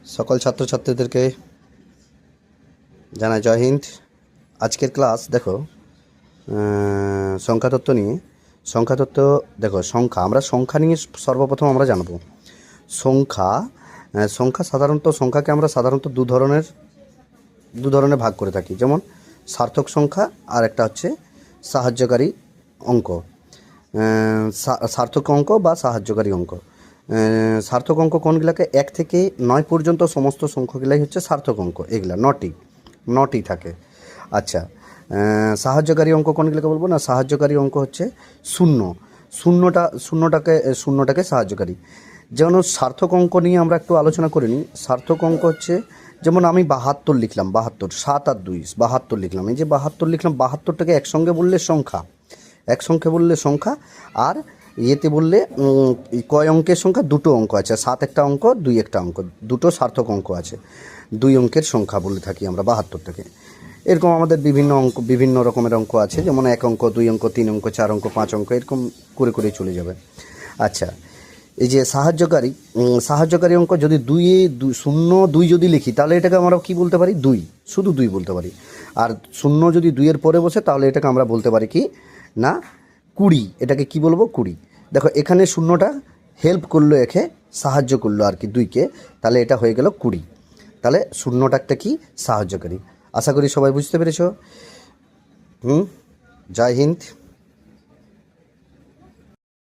সকল ছাত্রছাত্রীদেরকে জানাই জয় হিন্দ। আজকের ক্লাস দেখো সংখ্যাতত্ত্ব নিয়ে। সংখ্যাতত্ত্ব দেখো, আমরা সংখ্যা নিয়ে সর্বপ্রথম আমরা জানবো। সংখ্যা সংখ্যাকে আমরা সাধারণত দু ধরনের ভাগ করে থাকি, যেমন সার্থক সংখ্যা আর একটা হচ্ছে সাহায্যকারী অঙ্ক। সার্থক অঙ্ক বা সাহায্যকারী অঙ্ক। সার্থক অঙ্ক কোনগুলাকে 1 থেকে 9 পর্যন্ত সমস্ত সংখ্যাগুলাই হচ্ছে সার্থক অঙ্ক, এগুলা নটি থাকে। আচ্ছা, সাহায্যকারী অঙ্ক কোনগুলোকে বলবো না? সাহায্যকারী অঙ্ক হচ্ছে শূন্যটাকে সাহায্যকারী। যেমন সার্থক অঙ্ক নিয়ে আমরা একটু আলোচনা করে নিই। সার্থক অঙ্ক হচ্ছে, যেমন আমি 72 লিখলাম, 7 আর 2 72 লিখলাম। এই যে 72 লিখলাম, 72টাকে একসঙ্গে বললে সংখ্যা, আর ইয়েতে বললে কয় অঙ্কের সংখ্যা? দুটো অঙ্ক আছে, 7 একটা অঙ্ক, 2 একটা অঙ্ক, দুটো সার্থক অঙ্ক আছে। 2 অঙ্কের সংখ্যা বলে থাকি আমরা 72টাকে। এরকম আমাদের বিভিন্ন রকমের অঙ্ক আছে, যেমন 1 অঙ্ক, 2 অঙ্ক, 3 অঙ্ক, 4 অঙ্ক, 5 অঙ্ক, এরকম করে চলে যাবে। আচ্ছা, এই যে সাহায্যকারী অঙ্ক, যদি 2 যদি লিখি, তাহলে এটাকে আমরা কি বলতে পারি? শুধু 2 বলতে পারি। আর 0 যদি 2-এর পরে বসে, তাহলে এটাকে আমরা বলতে পারি কি না? 20। এটাকে কি বলবো? 20। দেখো, এখানে 0টা হেল্প করলো, একে সাহায্য করলো আর কি 2কে, তাহলে এটা হয়ে গেল 20। তাহলে 0টা একটা কি? সাহায্যকারী। আশা করি সবাই বুঝতে পেরেছো। জয় হিন্দ।